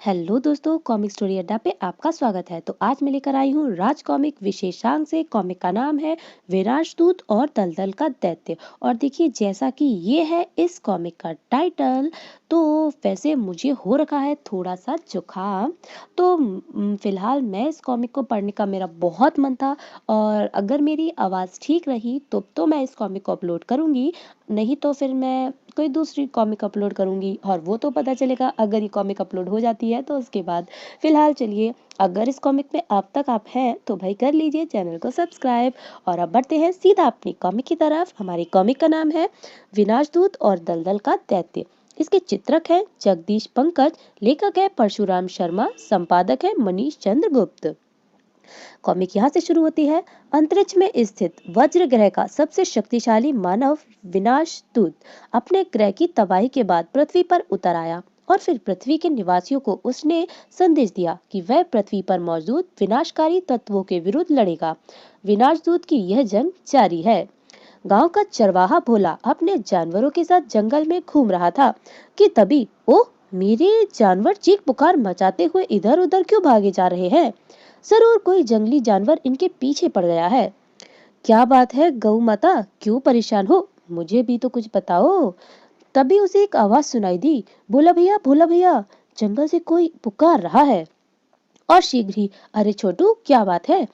Hello दोस्तों, comic story अड्डा पे आपका स्वागत है। तो आज मैं लेकर आई हूँ राज कॉमिक विशेषांक से। कॉमिक का नाम है विनाशदूत और दलदल का दैत्य। और देखिए, जैसा कि ये है इस कॉमिक का टाइटल, तो वैसे मुझे हो रखा है थोड़ा सा जुकाम। तो फिलहाल मैं इस कॉमिक को पढ़ने का मेरा बहुत मन था। और अगर मेरी आवाज़ ठीक रही तो मैं इस कॉमिक को अपलोड करूँगी, नहीं तो फिर मैं कोई दूसरी कॉमिक अपलोड करूँगी और वो तो पता चलेगा अगर ये कॉमिक अपलोड हो जाती है तो उसके बाद। फिलहाल चलिए, अगर इस कॉमिक में अब तक आप हैं तो भाई कर लीजिए चैनल को सब्सक्राइब। और अब बढ़ते हैं सीधा अपनी कॉमिक की तरफ। हमारी कॉमिक का नाम है विनाशदूत और दलदल का दैत्य। इसके चित्रक हैं जगदीश पंकज, लेखक है परशुराम शर्मा, संपादक है मनीष चंद्र गुप्त। कॉमिक यहाँ से शुरू होती है। अंतरिक्ष में स्थित वज्र ग्रह का सबसे शक्तिशाली मानव विनाशदूत अपने ग्रह की तबाही के बाद पृथ्वी पर उतर आया और फिर पृथ्वी के निवासियों को उसने संदेश दिया कि वह पृथ्वी पर मौजूद विनाशकारी तत्वों के विरुद्ध लड़ेगा। विनाशदूत की यह जंग जारी है। गांव का चरवाहा भोला अपने जानवरों के साथ जंगल में घूम रहा था कि तभी ओ, मेरे जानवर चीख पुकार मचाते हुए इधर उधर क्यों भागे जा रहे हैं? जरूर कोई जंगली जानवर इनके पीछे पड़ गया है। क्या बात है गौ माता, क्यों परेशान हो? मुझे भी तो कुछ बताओ। तभी उसे एक आवाज सुनाई दी, भोला भैया, जंगल से कोई पुकार रहा है। और शीघ्र ही, अरे छोटू, क्या बात है?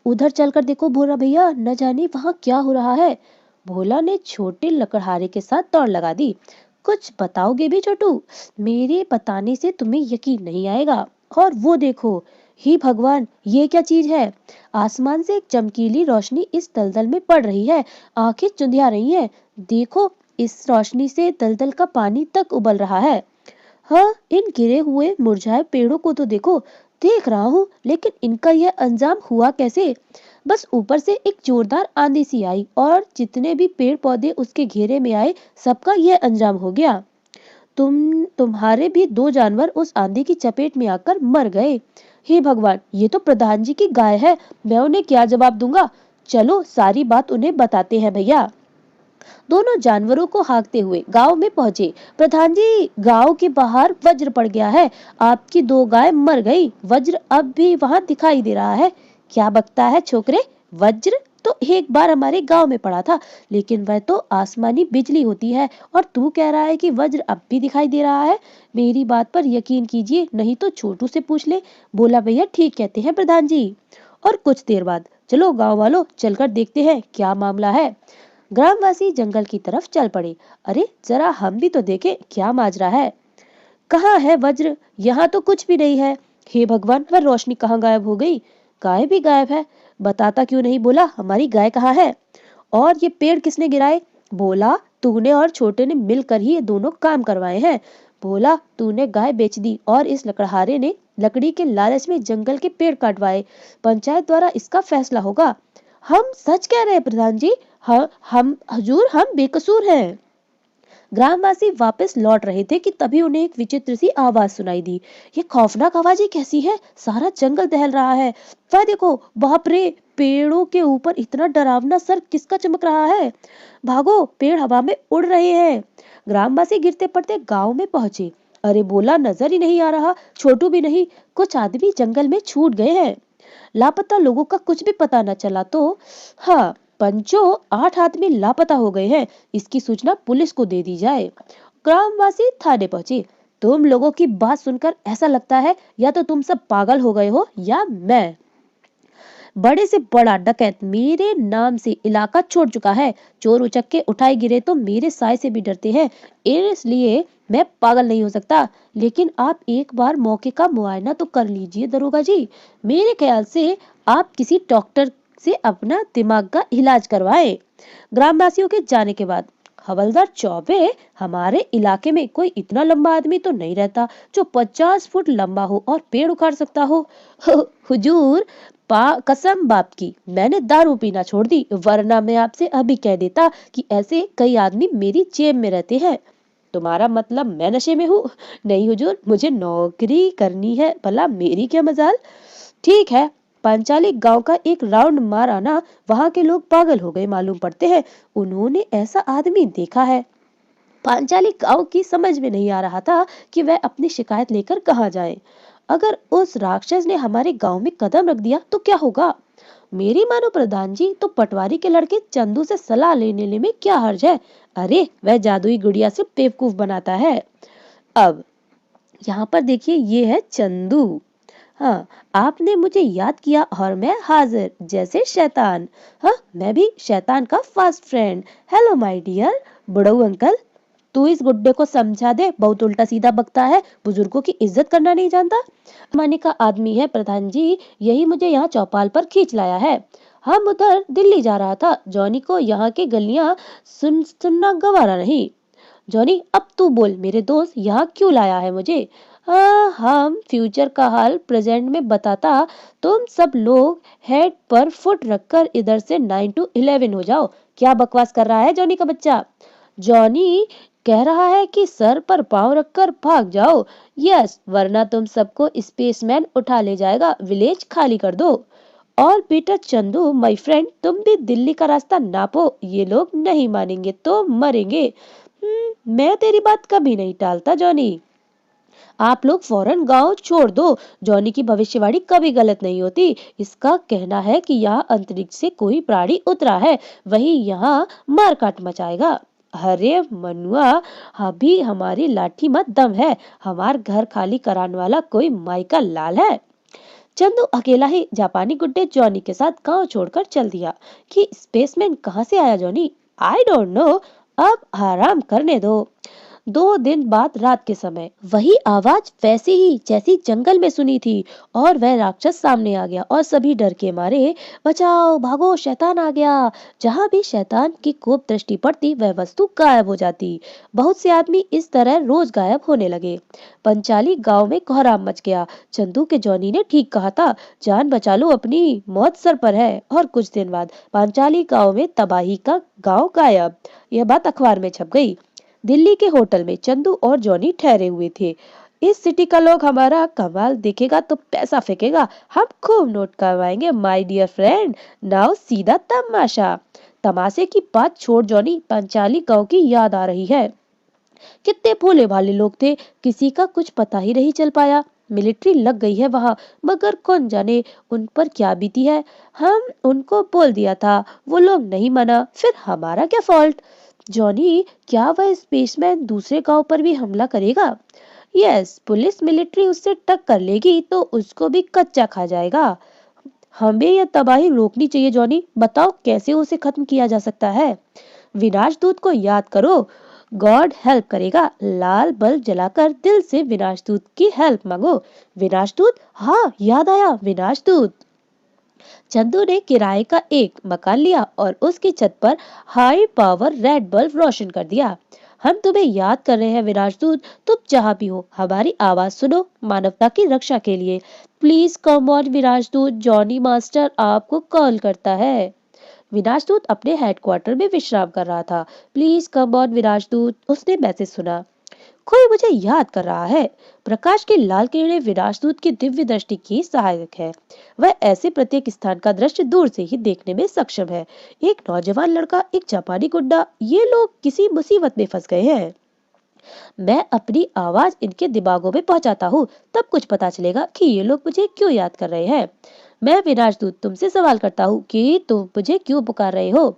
उधर चलकर देखो भोला भैया, न जाने वहां क्या हो रहा है। भोला ने छोटे लकड़हारे के साथ दौड़ लगा दी। कुछ बताओगे भी छोटू? मेरे बताने से तुम्हें यकीन नहीं आएगा। और वो देखो, ही भगवान, ये क्या चीज है? आसमान से एक चमकीली रोशनी इस दलदल में पड़ रही है। आंखें चुंधिया रही हैं। देखो, इस रोशनी से दलदल का पानी तक उबल रहा है। हाँ, इन गिरे हुए मुरझाए पेड़ों को तो देखो। देख रहा हूँ, लेकिन इनका यह अंजाम हुआ कैसे? बस ऊपर से एक जोरदार आंधी सी आई और जितने भी पेड़ पौधे उसके घेरे में आए, सबका यह अंजाम हो गया। तुम्हारे भी दो जानवर उस आंधी की चपेट में आकर मर गए। हे भगवान, ये तो प्रधान जी की गाय है। मैं उन्हें क्या जवाब दूंगा? चलो सारी बात उन्हें बताते हैं भैया। दोनों जानवरों को हाँकते हुए गांव में पहुंचे। प्रधान जी, गांव के बाहर वज्र पड़ गया है। आपकी दो गाय मर गई। वज्र अब भी वहां दिखाई दे रहा है। क्या बकता है छोकरे? वज्र तो एक बार हमारे गांव में पड़ा था, लेकिन वह तो आसमानी बिजली होती है, और तू कह रहा है कि वज्र अब भी दिखाई दे रहा है। मेरी बात पर यकीन कीजिए, नहीं तो छोटू से पूछ ले। बोला भैया ठीक कहते हैं प्रधान जी। और कुछ देर बाद, चलो गांव वालों, चलकर देखते हैं क्या मामला है। ग्रामवासी जंगल की तरफ चल पड़े। अरे जरा हम भी तो देखें क्या माजरा है। कहाँ है वज्र? यहाँ तो कुछ भी नहीं है। हे भगवान, वह रोशनी कहाँ गायब हो गई? गाय भी गायब है। बताता क्यों नहीं बोला हमारी गाय कहाँ है? और ये पेड़ किसने गिराए? बोला, तूने और छोटे ने मिलकर ही ये दोनों काम करवाए हैं। बोला, तूने गाय बेच दी और इस लकड़हारे ने लकड़ी के लालच में जंगल के पेड़ काटवाए। पंचायत द्वारा इसका फैसला होगा। हम सच कह रहे हैं प्रधान जी। हम हजूर, हम बेकसूर हैं। ग्रामवासी वापस लौट रहे थे कि तभी उन्हें एक विचित्र सी आवाज सुनाई दी। ये खौफनाक आवाज ही कैसी है? सारा जंगल दहल रहा है। वह देखो, बाप रे, पेड़ों के ऊपर इतना डरावना सर किसका चमक रहा है? भागो, पेड़ हवा में उड़ रहे हैं। ग्रामवासी गिरते पड़ते गांव में पहुंचे। अरे बोला, नजर ही नहीं आ रहा। छोटू भी नहीं। कुछ आदमी जंगल में छूट गए हैं। लापता लोगों का कुछ भी पता न चला तो? हाँ, पंचो, 8 आदमी लापता हो गए हैं। इसकी सूचना पुलिस को दे दी जाए। ग्रामवासी थाने पहुंचे। तुम लोगों की बात सुनकर ऐसा लगता है या तो तुम सब पागल हो गए हो या मैं। बड़े से बड़ा डकैत मेरे नाम से इलाका छोड़ चुका है। चोर उचक्के उठाए गिरे तो मेरे साय से भी डरते हैं, इसलिए मैं पागल नहीं हो सकता। लेकिन आप एक बार मौके का मुआयना तो कर लीजिए दरोगा जी। मेरे ख्याल से आप किसी डॉक्टर से अपना दिमाग का इलाज करवाएं। ग्रामवासियों के जाने के बाद, हवलदार चौबे, हमारे इलाके में कोई इतना लंबा आदमी तो नहीं रहता जो 50 फुट लंबा हो और पेड़ उखाड़ सकता हो। हुजूर, कसम बाप की, मैंने दारू पीना छोड़ दी, वरना मैं आपसे अभी कह देता कि ऐसे कई आदमी मेरी जेब में रहते हैं। तुम्हारा मतलब मैं नशे में हूँ? नहीं हुजूर, मुझे नौकरी करनी है, भला मेरी क्या मजाल। ठीक है, पांचाली गांव का एक राउंड मार आना। वहां के लोग पागल हो गए मालूम पड़ते हैं। उन्होंने ऐसा आदमी देखा है। पांचाली गांव की समझ में नहीं आ रहा था कि वह अपनी शिकायत लेकर कहाँ जाए। अगर उस राक्षस ने हमारे गांव में कदम रख दिया तो क्या होगा? मेरी मानो प्रधान जी, तो पटवारी के लड़के चंदू से सलाह लेने में क्या हर्ज है? अरे वह जादुई गुड़िया से बेवकूफ बनाता है। अब यहाँ पर देखिए, ये है चंदू। हाँ, आपने मुझे याद किया और मैं हाजिर, जैसे शैतान। हाँ, मैं भी शैतान का fast friend. Hello my dear बुढ़ऊ अंकल। तू इस गुड्डे को समझा दे, बहुत उल्टा सीधा बकता है, बुजुर्गों की इज्जत करना नहीं जानता। माने का आदमी है प्रधान जी, यही मुझे यहाँ चौपाल पर खींच लाया है। हम उधर दिल्ली जा रहा था, जॉनी को यहाँ की गलियां सुनना गवारा नहीं। जॉनी अब तू बोल, मेरे दोस्त यहाँ क्यों लाया है मुझे? हम फ्यूचर का हाल प्रेजेंट में बताता। तुम सब लोग हेड पर फुट रखकर इधर से 9 to 11 हो जाओ। क्या बकवास कर रहा है जॉनी का बच्चा? जॉनी कह रहा है कि सर पर पांव रखकर भाग जाओ। यस, वरना तुम सबको स्पेसमैन उठा ले जाएगा। विलेज खाली कर दो। और बेटा चंदू माय फ्रेंड, तुम भी दिल्ली का रास्ता नापो, ये लोग नहीं मानेंगे तो मरेंगे। मैं तेरी बात कभी नहीं टालता जॉनी। आप लोग फौरन गांव छोड़ दो। जॉनी की भविष्यवाणी कभी गलत नहीं होती। इसका कहना है कि यहाँ अंतरिक्ष से कोई प्राणी उतरा है, वही यहाँ मारकाट मचाएगा। अरे मनुआ, अभी हमारी लाठी मत दम है। हमार घर खाली कराने वाला कोई माई का लाल है? चंदू अकेला ही जापानी गुड्डे जॉनी के साथ गांव छोड़कर चल दिया। कि स्पेसमैन कहाँ से आया जॉनी? I don't know. अब आराम करने दो। 2 दिन बाद रात के समय वही आवाज वैसी ही जैसी जंगल में सुनी थी, और वह राक्षस सामने आ गया और सभी डर के मारे बचाओ भागो शैतान आ गया। जहां भी शैतान की कोप दृष्टि पड़ती वह वस्तु गायब हो जाती। बहुत से आदमी इस तरह रोज गायब होने लगे। पंचाली गांव में कोहराम मच गया। चंदू के जॉनी ने ठीक कहा था, जान बचा लो अपनी, मौत सर पर है। और कुछ दिन बाद पांचाली गांव में तबाही का गांव गायब। यह बात अखबार में छप गई। दिल्ली के होटल में चंदू और जॉनी ठहरे हुए थे। इस सिटी का लोग हमारा कमाल देखेगा तो पैसा फेंकेगा, हम खूब नोट करवाएंगे माय डियर फ्रेंड। नाउ सीधा तमाशा। तमाशे की बात छोड़ जॉनी, पंचाली गांव की याद आ रही है। कितने भोले भाले लोग थे, किसी का कुछ पता ही नहीं चल पाया। मिलिट्री लग गई है वहां, मगर कौन जाने उन पर क्या बीती है। हम उनको बोल दिया था, वो लोग नहीं माना, फिर हमारा क्या फॉल्ट? जॉनी, क्या वह स्पेसमैन दूसरे गांव पर भी हमला करेगा? यस, पुलिस मिलिट्री उससे टक्कर लेगी तो उसको भी कच्चा खा जाएगा। हमें यह तबाही रोकनी चाहिए जॉनी, बताओ कैसे उसे खत्म किया जा सकता है? विनाश दूत को याद करो, गॉड हेल्प करेगा। लाल बल्ब जलाकर दिल से विनाश दूत की हेल्प मांगो। विनाश दूत, हाँ याद आया, विनाश दूत। चंदू ने किराए का एक मकान लिया और उसकी छत पर हाई पावर रेड बल्ब रोशन कर दिया। हम तुम्हें याद कर रहे हैं विनाश दूत, तुम जहाँ भी हो हमारी आवाज सुनो, मानवता की रक्षा के लिए। प्लीज कम ऑन विनाश दूत, जॉनी मास्टर आपको कॉल करता है। विनाशदूत अपने हेडक्वार्टर में विश्राम कर रहा था। प्लीज कम ऑन विनाशदूत, उसने मैसेज सुना। कोई मुझे याद कर रहा है। प्रकाश की लाल किरणें विनाशदूत की दिव्य दृष्टि की सहायक है। वह ऐसे प्रत्येक स्थान का दृश्य दूर से ही देखने में सक्षम है। एक नौजवान लड़का, एक जापानी गुड्डा, ये लोग किसी मुसीबत में फंस गए हैं। मैं अपनी आवाज इनके दिमागों में पहुंचाता हूँ, तब कुछ पता चलेगा कि ये लोग मुझे क्यों याद कर रहे हैं। मैं विनाश दूत तुमसे सवाल करता हूँ कि तुम मुझे क्यों पुकार रहे हो?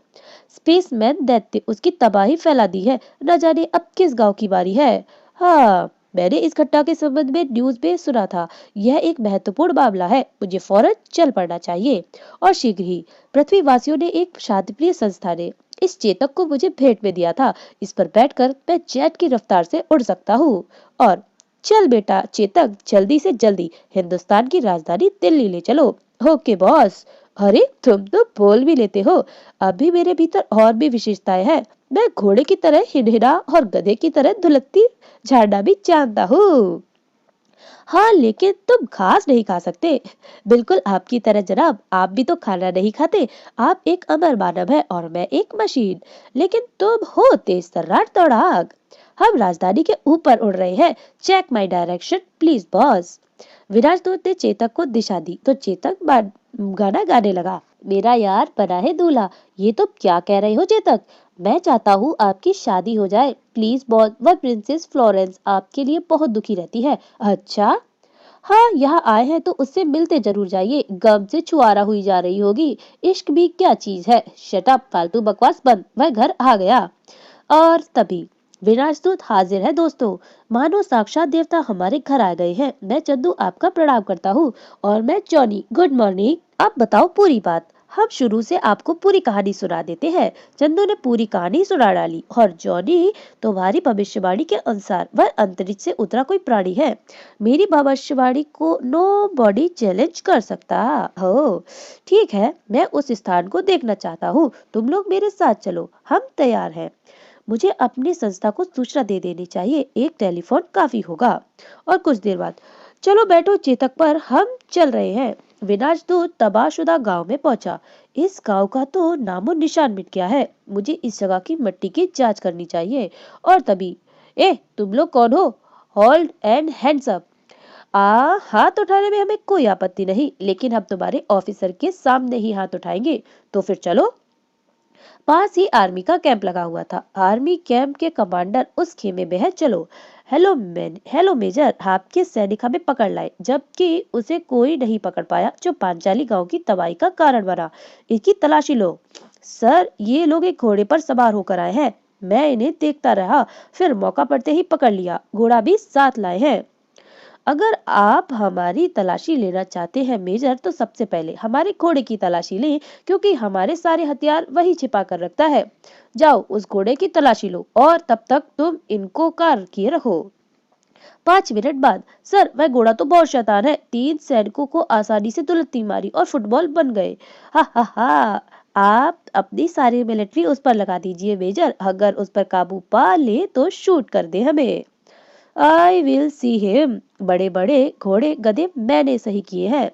स्पेसमैन दैत्य उसकी तबाही फैला दी है, न जाने अब किस गांव की बारी है। हाँ, मैंने इस घटना के संबंध में न्यूज में सुना था। यह एक महत्वपूर्ण मामला है, मुझे फौरन चल पड़ना चाहिए। और शीघ्र ही पृथ्वीवासियों ने एक शांतिप्रिय संस्था ने इस चेतक को मुझे भेंट में दिया था। इस पर बैठकर मैं जेट की रफ्तार से उड़ सकता हूँ। और चल बेटा चेतक, जल्दी से जल्दी हिंदुस्तान की राजधानी दिल्ली ले चलो। Okay boss. अरे तुम तो बोल भी लेते हो। अभी मेरे भीतर और भी विशेषताएं हैं। मैं घोड़े की तरह हिंडहिना और गधे की तरह धुलकती झाड़ना भी जानता हूँ। हाँ, लेकिन तुम घास नहीं खा सकते। बिल्कुल आपकी तरह जनाब, आप भी तो खाना नहीं खाते। आप एक अमर मानव है और मैं एक मशीन। लेकिन तुम हो तेज तर्रार दौड़ाक। हम राजधानी के ऊपर उड़ रहे हैं। Check my direction please boss. Virajdoot ने चेतक को दिशा दी तो चेतक गाना गाने लगा। मेरा यार बना है दूल्हा। ये तो क्या कह रहे हो चेतक? मैं चाहता हूँ आपकी शादी हो जाए प्लीज बॉस। वह प्रिंसेस फ्लोरेंस आपके लिए बहुत दुखी रहती है। अच्छा, हाँ यहाँ आए हैं तो उससे मिलते जरूर जाइए। गम से छुआरा हुई जा रही होगी। इश्क भी क्या चीज है। शट अप, फालतू बकवास बंद। वह घर आ गया और तभी विनाशदूत हाजिर है दोस्तों। मानो साक्षात देवता हमारे घर आ गए हैं। मैं चंदू आपका प्रणाम करता हूँ। और मैं जॉनी, गुड मॉर्निंग। आप बताओ पूरी बात। हम शुरू से आपको पूरी कहानी सुना देते हैं। चंदू ने पूरी कहानी सुना डाली। और जॉनी, तुम्हारी भविष्यवाणी के अनुसार वह अंतरिक्ष से उतरा कोई प्राणी है। मेरी भविष्यवाणी को नो बॉडी चैलेंज कर सकता हो। ठीक है, मैं उस स्थान को देखना चाहता हूँ। तुम लोग मेरे साथ चलो, हम तैयार हैं। मुझे अपनी संस्था को सूचना दे देनी चाहिए। एक टेलीफोन काफी होगा। और कुछ देर बाद, चलो बैठो चेतक पर, हम चल रहे हैं। विनाशदूत तबाहशुदा गांव में पहुंचा। इस गांव का तो नामो निशान मिट गया है। मुझे इस जगह की मिट्टी की जांच करनी चाहिए। और तभी, ए तुम लोग कौन हो? Hold and hands up. हाथ उठाने में हमें कोई आपत्ति नहीं, लेकिन हम तुम्हारे ऑफिसर के सामने ही हाथ उठाएंगे। तो फिर चलो। पास ही आर्मी का कैंप लगा हुआ था। आर्मी कैंप के कमांडर उस खेमे में है। चलो। हेलो मेजर, आपके सैनिक हमें पकड़ लाए, जबकि उसे कोई नहीं पकड़ पाया जो पांचाली गांव की तबाही का कारण बना। इसकी तलाशी लो। सर, ये लोग एक घोड़े पर सवार होकर आए हैं। मैं इन्हें देखता रहा, फिर मौका पड़ते ही पकड़ लिया। घोड़ा भी साथ लाए हैं। अगर आप हमारी तलाशी लेना चाहते हैं मेजर, तो सबसे पहले हमारे घोड़े की तलाशी लें, क्योंकि हमारे सारे हथियार वही छिपा कर रखता है। जाओ उस घोड़े की तलाशी लो और तब तक तुम इनको कार किए रखो। 5 मिनट बाद, सर वह घोड़ा तो बहुत शैतान है। 3 सैनिकों को आसानी से दुलत्ती मारी और फुटबॉल बन गए। हा हा हा। आप अपनी सारी मिलिट्री उस पर लगा दीजिए मेजर। अगर उस पर काबू पा ले तो शूट कर दे हमें। I will see him. बड़े बड़े घोड़े गधे मैंने सही किए हैं।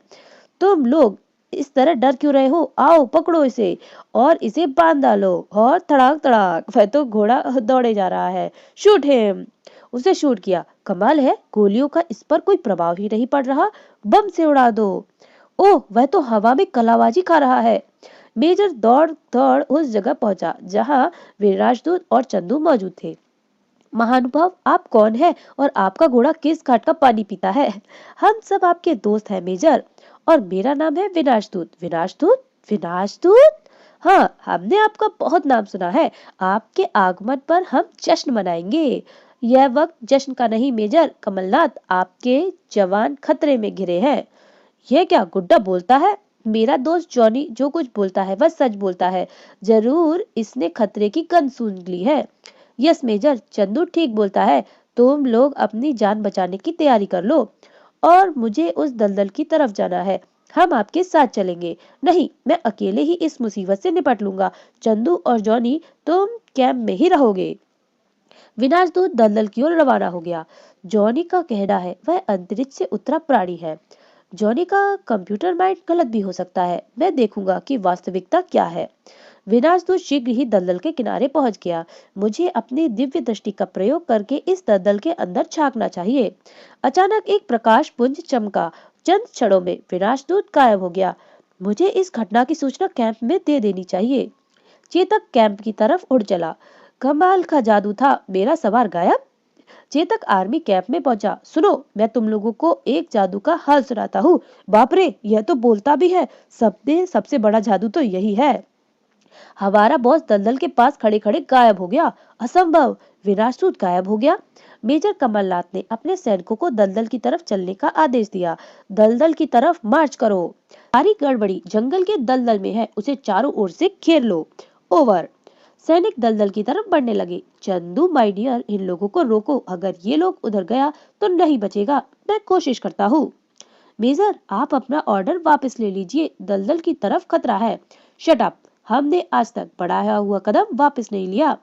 तुम लोग इस तरह डर क्यों रहे हो? आओ पकड़ो इसे और इसे बांध डालो। और तड़ाक तड़ाक, वह तो घोड़ा दौड़े जा रहा है। Shoot him. उसे शूट किया। कमाल है, गोलियों का इस पर कोई प्रभाव ही नहीं पड़ रहा। बम से उड़ा दो। ओह, वह तो हवा में कलाबाजी खा रहा है। मेजर दौड़ दौड़ उस जगह पहुंचा जहां विराजदूत और चंदू मौजूद थे। महानुभाव, आप कौन है और आपका घोड़ा किस घाट का पानी पीता है? हम सब आपके दोस्त हैं मेजर। और मेरा नाम है विनाशदूत। विनाशदूत? विनाशदूत? हाँ, हमने आपका बहुत नाम सुना है। आपके आगमन पर हम जश्न मनाएंगे। यह वक्त जश्न का नहीं मेजर। कमलनाथ, आपके जवान खतरे में घिरे हैं। यह क्या गुड्डा बोलता है? मेरा दोस्त जॉनी जो कुछ बोलता है वह सच बोलता है। जरूर इसने खतरे की गंध सूंघ ली है। यस मेजर, चंदू ठीक बोलता है। तुम लोग अपनी जान बचाने की तैयारी कर लो। और मुझे उस दलदल की तरफ जाना है। हम आपके साथ चलेंगे। नहीं, मैं अकेले ही इस मुसीबत से निपट लूंगा। चंदू और जॉनी, तुम कैंप में ही रहोगे। विनाशदूत दलदल की ओर रवाना हो गया। जॉनी का कहना है वह अंतरिक्ष से उतरा प्राणी है। जॉनी का कंप्यूटर माइंड गलत भी हो सकता है। मैं देखूंगा कि वास्तविकता क्या है। विनाशदूत शीघ्र ही दलदल के किनारे पहुंच गया। मुझे अपनी दिव्य दृष्टि का प्रयोग करके इस दलदल के अंदर झांकना चाहिए। अचानक एक प्रकाश पुंज चमका। चंद क्षणों में विनाशदूत गायब हो गया। मुझे इस घटना की सूचना कैंप में दे देनी चाहिए। चेतक कैंप की तरफ उड़ चला। कमाल का जादू था, मेरा सवार गायब। चेतक आर्मी कैंप में पहुंचा। सुनो, मैं तुम लोगों को एक जादू का हाल सुनाता हूँ। बाप रे, यह तो बोलता भी है। सबसे बड़ा जादू तो यही है। हमारा बॉस दलदल के पास खड़े खड़े गायब हो गया। असंभव, विनाशदूत गायब हो गया। मेजर कमलनाथ ने अपने सैनिकों को दलदल की तरफ चलने का आदेश दिया। दलदल की तरफ मार्च करो। सारी गड़बड़ी जंगल के दलदल में है, उसे चारों ओर से घेर लो। ओवर। सैनिक दलदल की तरफ बढ़ने लगे। चंदू माय डियर, इन लोगों को रोको। अगर ये लोग उधर गया तो नहीं बचेगा। मैं कोशिश करता हूँ। मेजर, आप अपना ऑर्डर वापस ले लीजिए। दलदल की तरफ खतरा है। Shut up. हमने आज तक बढ़ाया हुआ कदम वापस नहीं लिया।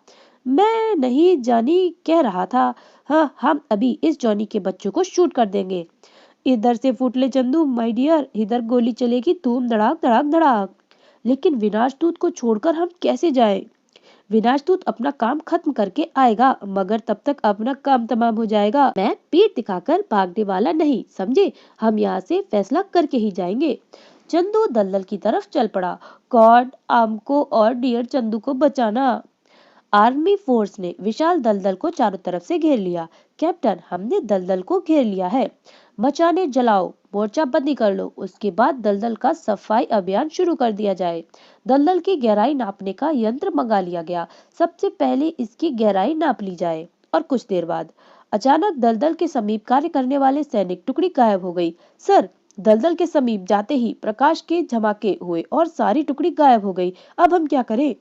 मैं नहीं जानी कह रहा था। हाँ, हम अभी इस जॉनी के बच्चों को शूट कर देंगे। इधर से फूट ले चंदू माय डियर, इधर गोली चलेगी, धूम धड़ाक धड़ाक धड़ाक। लेकिन विनाशदूत को छोड़कर हम कैसे जाएं? विनाशदूत अपना काम खत्म करके आएगा, मगर तब तक अपना काम तमाम हो जाएगा। मैं पीठ दिखाकर भागने वाला नहीं, समझे? हम यहाँ से फैसला करके ही जाएंगे। चंदू दलदल की तरफ चल पड़ा। गॉड, आमको और डियर चंदू को बचाना। आर्मी फोर्स ने विशाल दलदल को चारों तरफ से घेर लिया। कैप्टन, हमने दलदल को घेर लिया है। मचाने जलाओ, मोर्चा बंदी कर लो, उसके बाद दलदल का सफाई अभियान शुरू कर दिया जाए। दलदल की गहराई नापने का यंत्र मंगा लिया गया। सबसे पहले इसकी गहराई नाप ली जाए। और कुछ देर बाद अचानक दलदल के समीप कार्य करने वाले सैनिक टुकड़ी गायब हो गई। सर, दलदल के समीप जाते ही प्रकाश के झमाके हुए और सारी टुकड़ी गायब हो गई। अब हम क्या करें?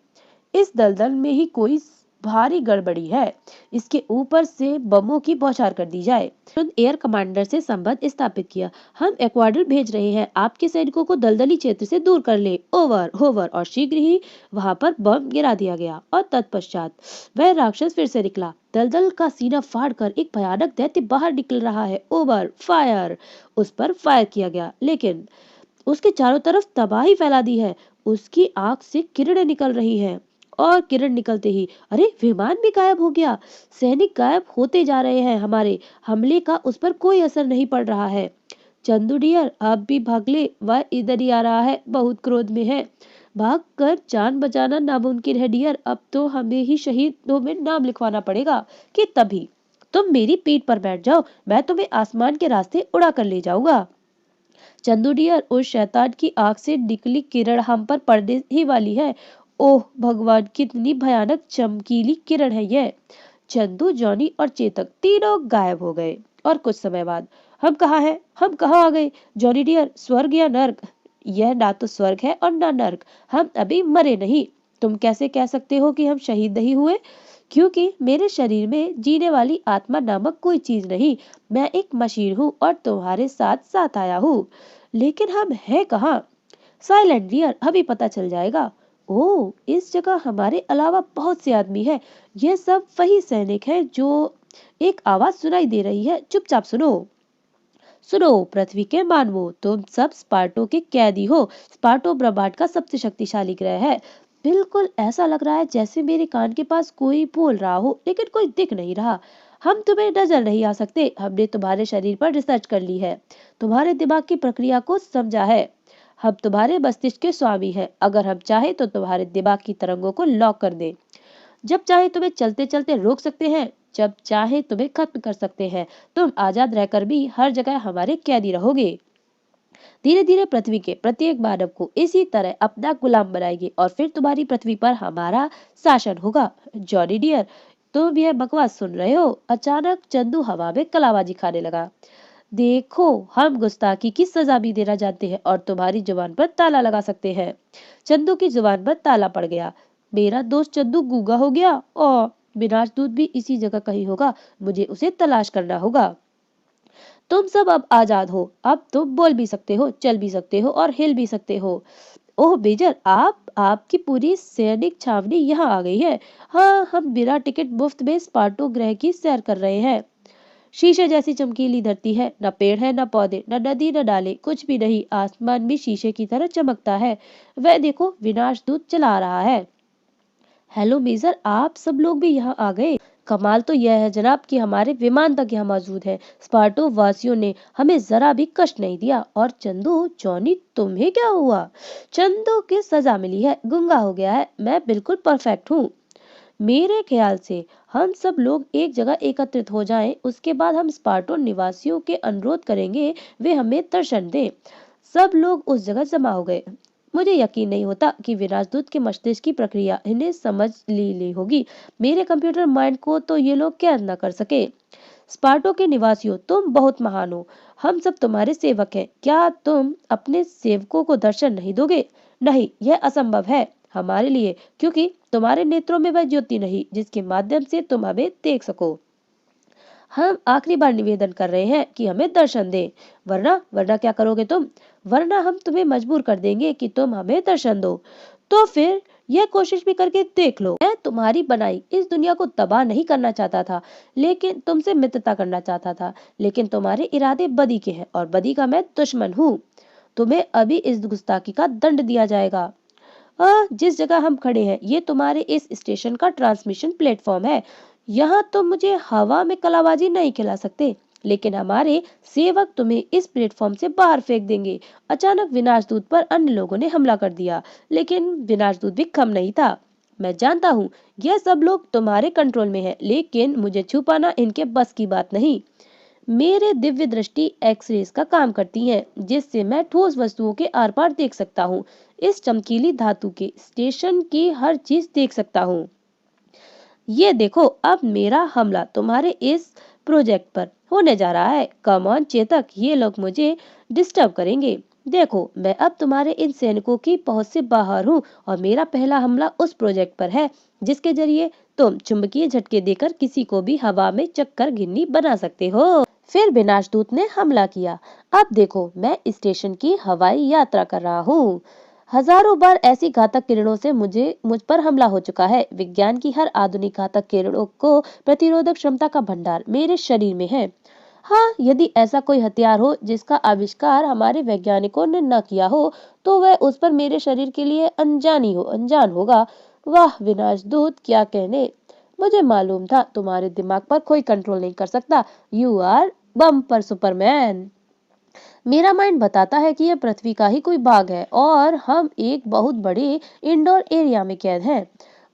इस दलदल में ही कोई भारी गड़बड़ी है। इसके ऊपर से बमों की बौछार कर दी जाए। तुरंत एयर कमांडर से संबंध स्थापित किया। हम एक्वाडोर भेज रहे हैं, आपके सैनिकों को दलदली क्षेत्र से दूर कर ले। Over hover. और शीघ्र ही वहां पर बम गिरा दिया गया और तत्पश्चात वह राक्षस फिर से निकला। दलदल का सीना फाड़कर एक भयानक दैत्य बाहर निकल रहा है। Over fire. उस पर फायर किया गया, लेकिन उसके चारों तरफ तबाही फैला दी है। उसकी आंख से किरणें निकल रही हैं और किरण निकलते ही अरे, विमान भी गायब हो गया। सैनिक गायब होते जा रहे हैं। हमारे हमले का उस पर कोई असर नहीं पड़ रहा है। चंदू डियर, आप भी भाग ले, वह इधर ही आ रहा है, बहुत क्रोध में है। भाग कर जान बचाना नामुमकिन है डियर, अब तो हमें ही शहीदों में नाम लिखवाना पड़ेगा। कि तभी तुम मेरी पीठ पर बैठ जाओ, मैं तुम्हें आसमान के रास्ते उड़ा कर ले जाऊंगा। चंदू डियर, उस शैतान की आंख से निकली किरण हम पर पड़ने ही वाली है। ओह भगवान, कितनी भयानक चमकीली किरण है यह। चंदू, जॉनी और चेतक तीनों गायब हो गए। और कुछ समय बाद, हम कहाँ हैं? हम कहाँ आ गए? जॉनी डियर, स्वर्ग या नर्क? यह ना तो स्वर्ग है और ना नर्क। हम अभी मरे नहीं। तुम कैसे कह सकते हो कि हम शहीद नहीं हुए? क्योंकि मेरे शरीर में जीने वाली आत्मा नामक कोई चीज नहीं। मैं एक मशीन हूँ और तुम्हारे साथ साथ आया हूँ। लेकिन हम हैं कहाँ? साइलेंट डियर, अभी पता चल जाएगा। ओह, इस जगह हमारे अलावा बहुत से आदमी हैं। ये सब वही सैनिक हैं जो एक आवाज सुनाई दे रही है। चुपचाप सुनो। सुनो पृथ्वी के मानवो, तुम सब स्पार्टो के कैदी हो। स्पार्टो ब्रह्मांड का सबसे शक्तिशाली ग्रह है। बिल्कुल ऐसा लग रहा है जैसे मेरे कान के पास कोई बोल रहा हो, लेकिन कोई दिख नहीं रहा। हम तुम्हें नजर नहीं आ सकते। हमने तुम्हारे शरीर पर रिसर्च कर ली है, तुम्हारे दिमाग की प्रक्रिया को समझा है। हम तुम्हारे मस्तिष्क के स्वामी हैं। अगर हम चाहे तो तुम्हारे दिमाग की तरंगों को लॉक कर दे। जब चाहे तुम्हें चलते चलते रोक सकते हैं, जब चाहे तुम्हें खत्म कर सकते हैं। तुम आजाद रहकर भी हर जगह हमारे कैदी रहोगे। धीरे धीरे पृथ्वी के प्रत्येक मानव को इसी तरह अपना गुलाम बनाएंगे और फिर तुम्हारी पृथ्वी पर हमारा शासन होगा। जॉनी डियर, तुम यह बकवास सुन रहे हो? अचानक चंदू हवा में कलाबाजी खाने लगा। देखो, हम गुस्ताखी की सजा भी देना जानते हैं और तुम्हारी जुबान पर ताला लगा सकते हैं। चंदू की जुबान पर ताला पड़ गया। मेरा दोस्त चंदू गूंगा हो गया और विनाश दूत भी इसी जगह कहीं होगा। मुझे उसे तलाश करना होगा। तुम सब अब आजाद हो। अब तुम बोल भी सकते हो, चल भी सकते हो और हिल भी सकते हो। ओह मेजर, आपकी पूरी सैनिक छावनी यहाँ आ गई है। हाँ, हम बिना टिकट मुफ्त में स्पार्टो ग्रह की सैर कर रहे हैं। शीशे जैसी चमकीली धरती है, न पेड़ है, न पौधे, न नदी, न नाले, कुछ भी नहीं। आसमान भी शीशे की तरह चमकता है। वह देखो, विनाश दूत चला रहा है। हेलो मेजर, आप सब लोग भी यहाँ आ गए। कमाल तो यह है जनाब कि हमारे विमान तक यहाँ मौजूद है। स्पार्टो वासियों ने हमें जरा भी कष्ट नहीं दिया। और चंदू, जॉनी, तुम्हें क्या हुआ? चंदू की सजा मिली है, गूंगा हो गया है। मैं बिल्कुल परफेक्ट हूँ। मेरे ख्याल से हम सब लोग एक जगह एकत्रित हो जाएं, उसके बाद हम स्पार्टो निवासियों के अनुरोध करेंगे वे हमें दर्शन दें। सब लोग उस जगह जमा हो गए। मुझे यकीन नहीं होता कि विराजदूत के मस्तिष्क की प्रक्रिया इन्हें समझ ली होगी। मेरे कंप्यूटर माइंड को तो ये लोग कैद न कर सके। स्पार्टो के निवासियों, तुम बहुत महान हो। हम सब तुम्हारे सेवक हैं। क्या तुम अपने सेवकों को दर्शन नहीं दोगे? नहीं, यह असंभव है हमारे लिए, क्योंकि तुम्हारे नेत्रों में वह ज्योति नहीं जिसके माध्यम से तुम हमें देख सको। हम आखिरी बार निवेदन कर रहे हैं कि हमें दर्शन दें, वरना वरना क्या करोगे तुम? वरना हम तुम्हें मजबूर कर देंगे कि तुम हमें दर्शन दो। तो फिर यह कोशिश भी करके देख लो। मैं तुम्हारी बनाई इस दुनिया को तबाह नहीं करना चाहता था, लेकिन तुमसे मित्रता करना चाहता था। लेकिन तुम्हारे इरादे बदी के हैं और बदी का मैं दुश्मन हूँ। तुम्हें अभी इस गुस्ताखी का दंड दिया जाएगा। जिस जगह हम खड़े हैं ये तुम्हारे इस स्टेशन का ट्रांसमिशन प्लेटफॉर्म है। यहाँ तुम मुझे हवा में कलाबाजी नहीं खिला सकते। लेकिन हमारे सेवक तुम्हें इस प्लेटफॉर्म से बाहर फेंक देंगे। अचानक विनाशदूत पर अन्य लोगों ने हमला कर दिया, लेकिन विनाशदूत भी कम नहीं था। मैं जानता हूँ यह सब लोग तुम्हारे कंट्रोल में है, लेकिन मुझे छुपाना इनके बस की बात नहीं। मेरे दिव्य दृष्टि एक्सरेज का काम करती है, जिससे मैं ठोस वस्तुओं के आर पार देख सकता हूँ। इस चमकीली धातु के स्टेशन की हर चीज देख सकता हूँ। ये देखो, अब मेरा हमला तुम्हारे इस प्रोजेक्ट पर होने जा रहा है। कम ऑन चेतक, ये लोग मुझे डिस्टर्ब करेंगे। देखो, मैं अब तुम्हारे इन सैनिकों की पहुंच से बाहर हूँ और मेरा पहला हमला उस प्रोजेक्ट पर है जिसके जरिए तुम चुंबकीय झटके देकर किसी को भी हवा में चक्कर गिन्नी बना सकते हो। फिर विनाशदूत ने हमला किया। अब देखो, मैं स्टेशन की हवाई यात्रा कर रहा हूँ। हजारों बार ऐसी घातक किरणों से मुझ पर हमला हो चुका है। विज्ञान की हर आधुनिक घातक किरणों को प्रतिरोधक क्षमता का भंडार मेरे शरीर में है। हाँ, यदि ऐसा कोई हथियार हो जिसका आविष्कार हमारे वैज्ञानिकों ने न किया हो, तो वह उस पर मेरे शरीर के लिए अनजान होगा। वाह विनाशदूत, क्या कहने। मुझे मालूम था तुम्हारे दिमाग पर कोई कंट्रोल नहीं कर सकता। You are bumper superman. मेरा माइंड बताता है कि यह पृथ्वी का ही कोई भाग है और हम एक बहुत बड़े इंडोर एरिया में कैद हैं।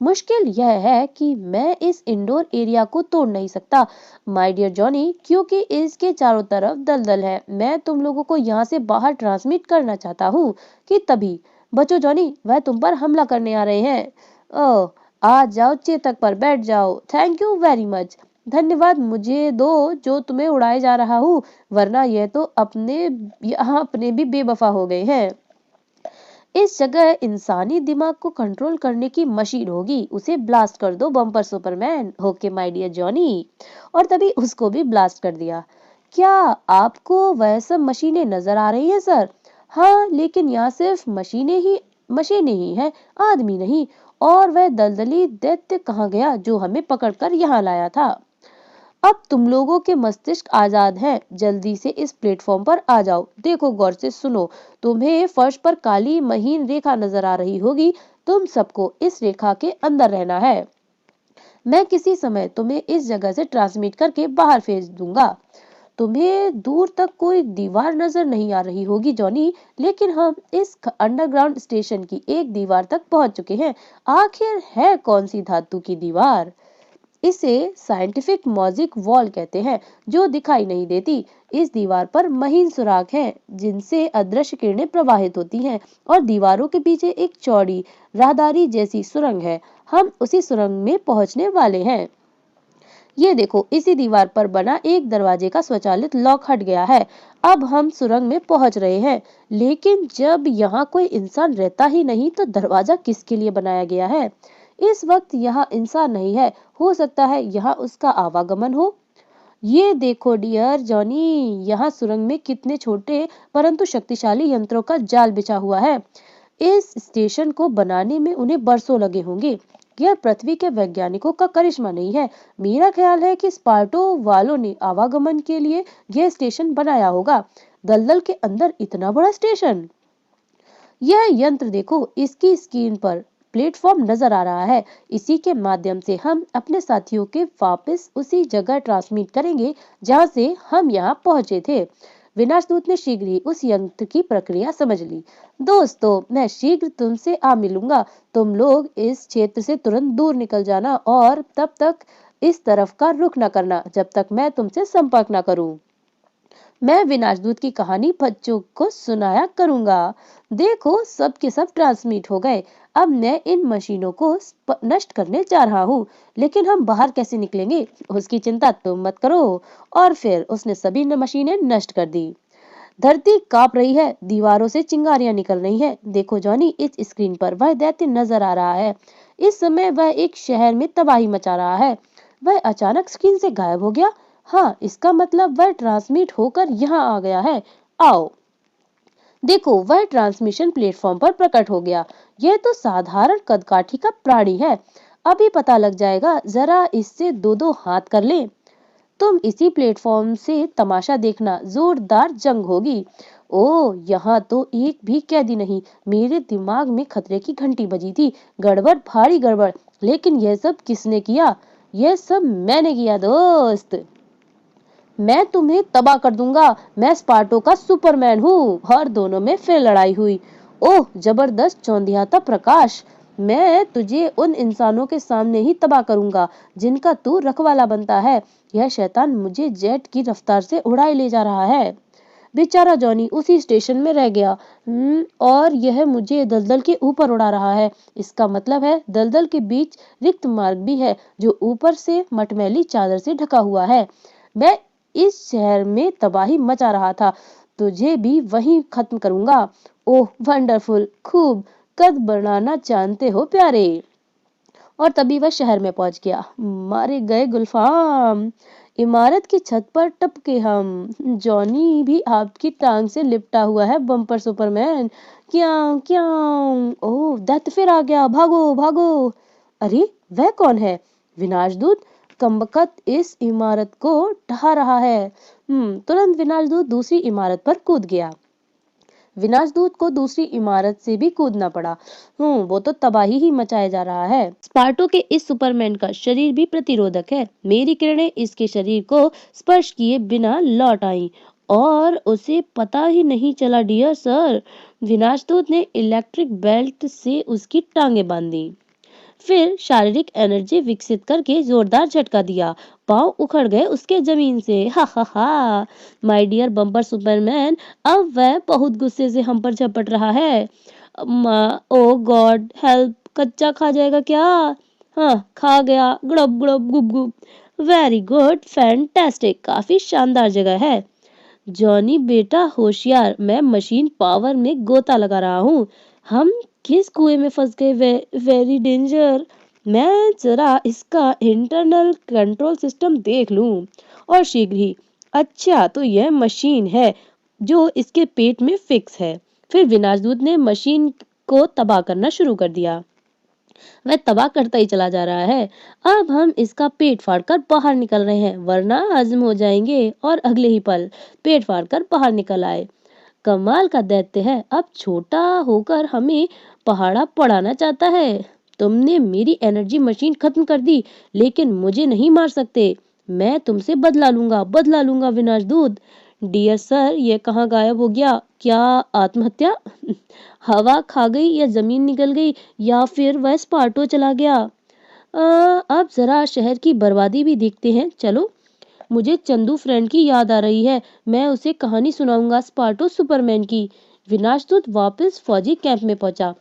मुश्किल यह है कि मैं इस इंडोर एरिया को तोड़ नहीं सकता, माय डियर जॉनी, क्योंकि इसके चारों तरफ दलदल है। मैं तुम लोगों को यहाँ से बाहर ट्रांसमिट करना चाहता हूँ कि तभी बचो जॉनी, वह तुम पर हमला करने आ रहे हैं। ओह, आ जाओ, चेतक पर बैठ जाओ। Thank you very much. धन्यवाद मुझे दो जो तुम्हें उड़ाए जा रहा हूँ, वरना यह तो अपने भी बेवफा हो गए हैं। इस जगह इंसानी दिमाग को कंट्रोल करने की मशीन होगी, उसे ब्लास्ट कर दो bumper superman. Okay my dear Johnny. और तभी उसको भी ब्लास्ट कर दिया। क्या आपको वह सब मशीनें नजर आ रही हैं सर? हाँ, लेकिन यहाँ सिर्फ मशीनें ही हैं, आदमी नहीं। और वह दलदली दैत्य कहाँ गया जो हमें पकड़कर यहाँ लाया था? अब तुम लोगों के मस्तिष्क आजाद हैं, जल्दी से इस प्लेटफॉर्म पर आ जाओ। देखो, गौर से सुनो। तुम्हें फर्श पर काली महीन रेखा नजर आ रही होगी। तुम सबको इस रेखा के अंदर रहना है। मैं किसी समय तुम्हें इस जगह से ट्रांसमिट करके बाहर भेज दूंगा। तुम्हें दूर तक कोई दीवार नजर नहीं आ रही होगी जॉनी, लेकिन हम इस अंडरग्राउंड स्टेशन की एक दीवार तक पहुंच चुके हैं। आखिर है कौन सी धातु की दीवार? इसे साइंटिफिक मॉजिक वॉल कहते हैं, जो दिखाई नहीं देती। इस दीवार पर महीन सुराख हैं, जिनसे अदृश्य किरणें प्रवाहित होती हैं, और दीवारों के पीछे एक चौड़ी राहदारी जैसी सुरंग है। हम उसी सुरंग में पहुंचने वाले हैं। ये देखो, इसी दीवार पर बना एक दरवाजे का स्वचालित लॉक हट गया है। अब हम सुरंग में पहुंच रहे हैं। लेकिन जब यहाँ कोई इंसान रहता ही नहीं, तो दरवाजा किसके लिए बनाया गया है? इस वक्त यहाँ इंसान नहीं है, हो सकता है यहाँ उसका आवागमन हो। ये देखो डियर जॉनी, यहाँ सुरंग में कितने छोटे परंतु शक्तिशाली यंत्रों का जाल बिछा हुआ है। इस स्टेशन को बनाने में उन्हें बरसों लगे होंगे। यह पृथ्वी के वैज्ञानिकों का करिश्मा नहीं है। मेरा ख्याल है कि स्पार्टो वालों ने आवागमन के लिए यह स्टेशन बनाया होगा। दलदल के अंदर इतना बड़ा स्टेशन! यह यंत्र देखो, इसकी स्क्रीन पर प्लेटफॉर्म नजर आ रहा है। इसी के माध्यम से हम अपने साथियों के वापस उसी जगह ट्रांसमिट करेंगे जहां से हम यहाँ पहुंचे थे। विनाशदूत ने शीघ्र ही उस यंत्र की प्रक्रिया समझ ली। दोस्तों, मैं शीघ्र तुमसे आ मिलूंगा। तुम लोग इस क्षेत्र से तुरंत दूर निकल जाना और तब तक इस तरफ का रुख न करना जब तक मैं तुमसे संपर्क न करूं। मैं विनाशदूत की कहानी बच्चों को सुनाया करूंगा। देखो, सब के सब ट्रांसमिट हो गए। अब मैं इन मशीनों को नष्ट करने जा रहा हूँ, लेकिन हम बाहर कैसे निकलेंगे उसकी चिंता तुम मत करो। और फिर उसने सभी मशीनें नष्ट कर दी। धरती कांप रही है, दीवारों से चिंगारियां निकल रही हैं। देखो जॉनी, इस स्क्रीन पर वह दैत्य नजर आ रहा है। इस समय वह एक शहर में तबाही मचा रहा है। वह अचानक स्क्रीन से गायब हो गया। हाँ, इसका मतलब वह ट्रांसमिट होकर यहाँ आ गया है। आओ देखो, वह ट्रांसमिशन प्लेटफॉर्म पर प्रकट हो गया। यह तो साधारण कदकाठी का प्राणी है। अभी पता लग जाएगा, जरा इससे दो दो हाथ कर ले। तुम इसी प्लेटफॉर्म से तमाशा देखना, जोरदार जंग होगी। ओ, यहाँ तो एक भी कैदी नहीं। मेरे दिमाग में खतरे की घंटी बजी थी। गड़बड़, भारी गड़बड़। लेकिन यह सब किसने किया? यह सब मैंने किया दोस्त। मैं तुम्हें तबाह कर दूंगा, मैं स्पार्टो का सुपरमैन हूँ। और दोनों में फिर लड़ाई हुई। ओह जबरदस्त चौंधियाता प्रकाश, मैं तुझे उन इंसानों के सामने ही तबाह करूंगा जिनका तू रखवाला बनता है। यह शैतान मुझे जेट की रफ्तार से उड़ाए ले जा रहा है। बेचारा जॉनी उसी स्टेशन में रह गया। और यह मुझे दलदल के ऊपर उड़ा रहा है। इसका मतलब है दलदल के बीच रिक्त मार्ग भी है जो ऊपर से मटमैली चादर से ढका हुआ है। मैं इस शहर में तबाही मचा रहा था, तुझे भी वहीं खत्म करूंगा। ओह वंडरफुल, खूब कद बढ़ाना जानते हो प्यारे। और तभी वह शहर में पहुंच गया। मारे गए गुलफाम, इमारत की छत पर टपके हम। जॉनी भी आपकी टांग से लिपटा हुआ है बम्पर सुपरमैन। क्या क्या, ओह दैत्य फिर आ गया, भागो भागो। अरे वह कौन है? विनाशदूत, कमबख्त इस इमारत को ढहा रहा है। तुरंत विनाशदूत दूसरी इमारत पर कूद गया। विनाशदूत को दूसरी इमारत से भी कूदना पड़ा। वो तो तबाही ही मचाए जा रहा है। स्पार्टो के इस सुपरमैन का शरीर भी प्रतिरोधक है। मेरी किरणें इसके शरीर को स्पर्श किए बिना लौट आईं और उसे पता ही नहीं चला डियर सर। विनाशदूत ने इलेक्ट्रिक बेल्ट से उसकी टांगें बांधी, फिर शारीरिक एनर्जी विकसित करके जोरदार झटका दिया। पांव उखड़ गए उसके जमीन से। हा हा हा, माय डियर बम्पर सुपरमैन, अब वह बहुत गुस्से से हम पर झपट रहा है। ओ गॉड हेल्प, कच्चा खा जाएगा क्या? हाँ खा गया, गुड़ब गुड़ब गुब गुब। वेरी गुड, फैंटास्टिक, काफी शानदार जगह है। जॉनी बेटा होशियार, मैं मशीन पावर में गोता लगा रहा हूँ। हम किस कुएं में फंस गए? Very danger. मैं जरा इसका इंटरनल कंट्रोल सिस्टम देख लूं। और शीघ्र ही। अच्छा तो यह मशीन है जो इसके पेट में फिक्स है। फिर विनाशदूत ने मशीन को तबाह करना शुरू कर दिया। वह तबाह करता ही चला जा रहा है। अब हम इसका पेट फाड़कर बाहर निकल रहे हैं वरना हजम हो जाएंगे। और अगले ही पल पेट फाड़कर बाहर निकल आए। कमाल का दैत्य है, अब छोटा होकर हमें पहाड़ा पढ़ाना चाहता है। तुमने मेरी एनर्जी मशीन खत्म कर दी लेकिन मुझे नहीं मार सकते। मैं तुमसे बदला लूंगा विनाशदूत। डियर सर, ये कहाँ गायब हो गया? क्या आत्महत्या? हवा खा गई या जमीन निकल गई या फिर वह स्पार्टो चला गया? अब जरा शहर की बर्बादी भी देखते हैं चलो। मुझे चंदू फ्रेंड की याद आ रही है, मैं उसे कहानी सुनाऊंगा स्पार्टो सुपरमैन की। विनाशदूत वापस फौजी कैंप में पहुंचा।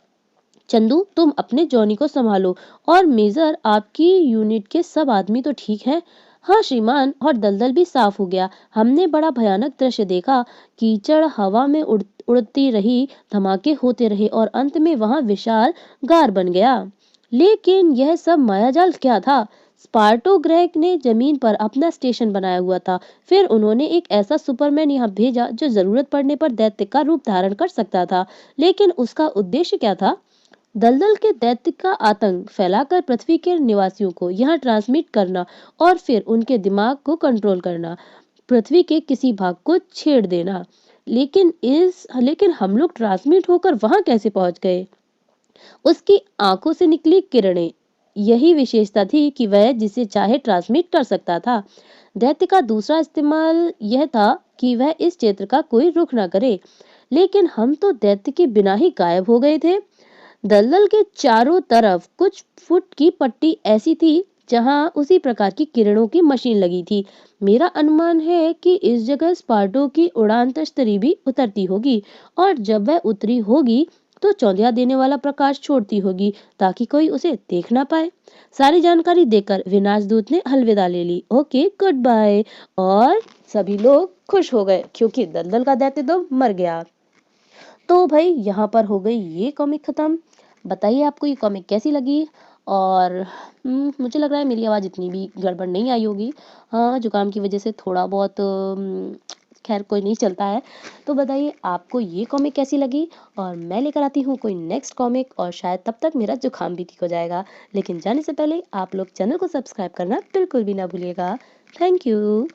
चंदू तुम अपने जॉनी को संभालो। और मेजर आपकी यूनिट के सब आदमी तो ठीक हैं? हाँ श्रीमान, और दलदल भी साफ हो गया। हमने बड़ा भयानक दृश्य देखा। कीचड़ हवा में उड़ती रही, धमाके होते रहे और अंत में वहां विशाल गार बन गया। लेकिन यह सब मायाजाल क्या था? स्पार्टो ग्रेग ने जमीन पर अपना स्टेशन बनाया हुआ था। फिर उन्होंने एक ऐसा सुपरमैन यहाँ भेजा जो जरूरत पड़ने पर दैत्य का रूप धारण कर सकता था। लेकिन उसका उद्देश्य क्या था? दलदल के दैत्य का आतंक फैलाकर पृथ्वी के निवासियों को यहाँ ट्रांसमिट करना और फिर उनके दिमाग को कंट्रोल करना, पृथ्वी के किसी भाग को छेड़ देना। लेकिन हम लोग ट्रांसमिट होकर वहां कैसे पहुंच गए? उसकी आंखों से निकली किरणें, यही विशेषता थी कि वह जिसे चाहे ट्रांसमिट कर सकता था। दैत्य का दूसरा इस्तेमाल यह था कि वह इस क्षेत्र का कोई रुख न करे। लेकिन हम तो दैत्य के बिना ही गायब हो गए थे। दलदल के चारों तरफ कुछ फुट की पट्टी ऐसी थी जहां उसी प्रकार की किरणों की मशीन लगी थी। मेरा अनुमान है कि इस जगह स्पार्टो की उड़ान तश्तरी भी उतरती होगी और जब वह उतरी होगी तो चौंधिया देने वाला प्रकाश छोड़ती होगी ताकि कोई उसे देख ना पाए। सारी जानकारी देकर विनाशदूत ने अलविदा ले ली। Okay good bye. और सभी लोग खुश हो गए क्योंकि दलदल का दैत्य तो मर गया। तो भाई यहाँ पर हो गई ये कॉमिक खत्म। बताइए आपको ये कॉमिक कैसी लगी? और मुझे लग रहा है मेरी आवाज़ इतनी भी गड़बड़ नहीं आई होगी। हाँ जुकाम की वजह से थोड़ा बहुत खैर कोई नहीं, चलता है। तो बताइए आपको ये कॉमिक कैसी लगी? और मैं लेकर आती हूँ कोई नेक्स्ट कॉमिक और शायद तब तक मेरा जुकाम भी ठीक हो जाएगा। लेकिन जाने से पहले आप लोग चैनल को सब्सक्राइब करना बिल्कुल भी ना भूलिएगा। Thank you.